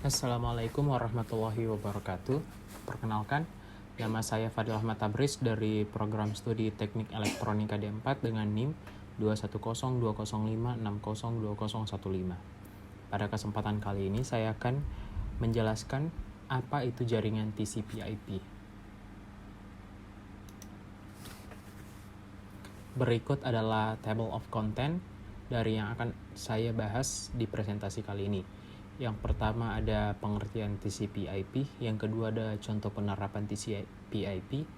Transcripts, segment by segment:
Assalamualaikum warahmatullahi wabarakatuh. Perkenalkan, nama saya Fadil Ahmad Tabris dari program studi Teknik Elektronika D4 dengan NIM 2102056020015. Pada kesempatan kali ini saya akan menjelaskan apa itu jaringan TCP/IP. Berikut adalah table of content dari yang akan saya bahas di presentasi kali ini. Yang pertama ada pengertian TCP/IP, yang kedua ada contoh penerapan TCP/IP,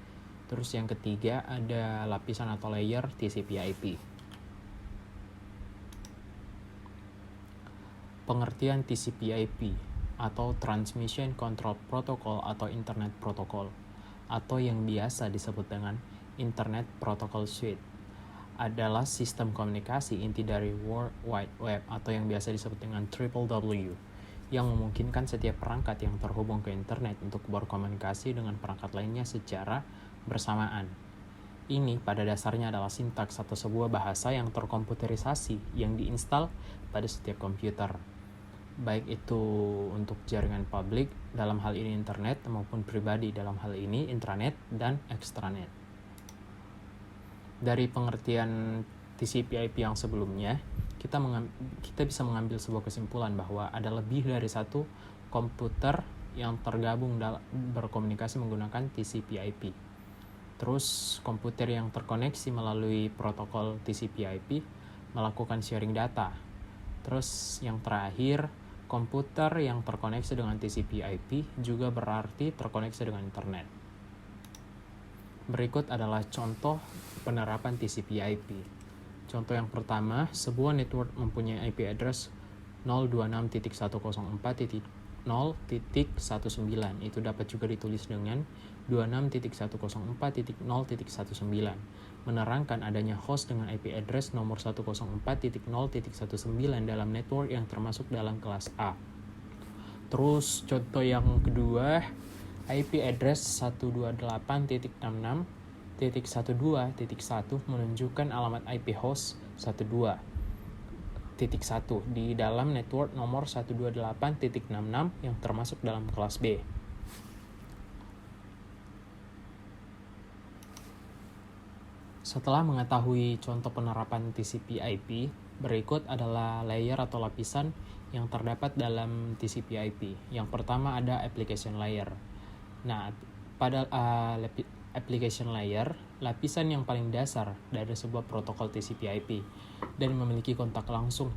terus yang ketiga ada lapisan atau layer TCP/IP. Pengertian TCP/IP atau Transmission Control Protocol atau Internet Protocol, atau yang biasa disebut dengan Internet Protocol Suite, adalah sistem komunikasi inti dari World Wide Web atau yang biasa disebut dengan WWW, yang memungkinkan setiap perangkat yang terhubung ke internet untuk berkomunikasi dengan perangkat lainnya secara bersamaan. Ini pada dasarnya adalah sintaks atau sebuah bahasa yang terkomputerisasi yang diinstal pada setiap komputer, baik itu untuk jaringan publik dalam hal ini internet maupun pribadi dalam hal ini intranet dan extranet. Dari pengertian TCP/IP yang sebelumnya, kita bisa mengambil sebuah kesimpulan bahwa ada lebih dari satu komputer yang tergabung dalam berkomunikasi menggunakan TCP/IP. Terus komputer yang terkoneksi melalui protokol TCP/IP melakukan sharing data. Terus yang terakhir, komputer yang terkoneksi dengan TCP/IP juga berarti terkoneksi dengan internet. Berikut adalah contoh penerapan TCP/IP. Contoh yang pertama, sebuah network mempunyai IP address 026.104.0.19. Itu dapat juga ditulis dengan 26.104.0.19, menerangkan adanya host dengan IP address nomor 104.0.19 dalam network yang termasuk dalam kelas A. Terus contoh yang kedua, IP address 128.66.12.1 menunjukkan alamat IP host 12.1 di dalam network nomor 128.66 yang termasuk dalam kelas B. Setelah mengetahui contoh penerapan TCP/IP, berikut adalah layer atau lapisan yang terdapat dalam TCP/IP. Yang pertama ada application layer. Nah, pada application layer, lapisan yang paling dasar dari sebuah protokol TCP/IP dan memiliki kontak langsung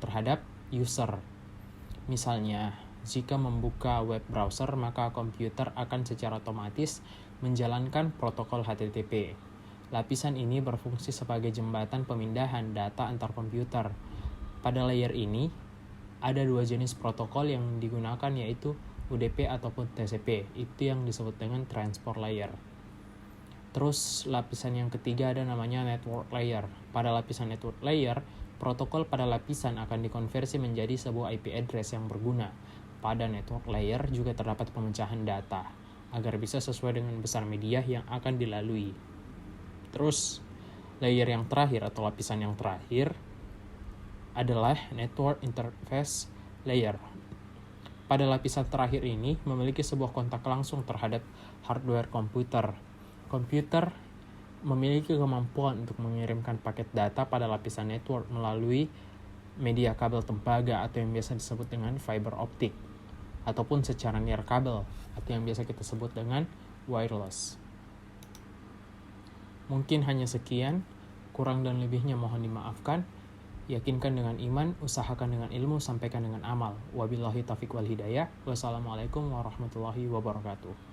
terhadap user. Misalnya, jika membuka web browser, maka komputer akan secara otomatis menjalankan protokol HTTP. Lapisan ini berfungsi sebagai jembatan pemindahan data antar komputer. Pada layer ini, ada dua jenis protokol yang digunakan, yaitu UDP ataupun TCP, itu yang disebut dengan transport layer. Terus lapisan yang ketiga ada namanya network layer. Pada lapisan network layer, protokol pada lapisan akan dikonversi menjadi sebuah IP address yang berguna. Pada network layer juga terdapat pemecahan data, agar bisa sesuai dengan besar media yang akan dilalui. Terus layer yang terakhir atau lapisan yang terakhir adalah network interface layer. Pada lapisan terakhir ini memiliki sebuah kontak langsung terhadap hardware komputer. Komputer memiliki kemampuan untuk mengirimkan paket data pada lapisan network melalui media kabel tembaga atau yang biasa disebut dengan fiber optic, ataupun secara nirkabel atau yang biasa kita sebut dengan wireless. Mungkin hanya sekian, kurang dan lebihnya mohon dimaafkan. Yakinkan dengan iman, usahakan dengan ilmu, sampaikan dengan amal. Wabillahi taufiq wal hidayah. Wassalamualaikum warahmatullahi wabarakatuh.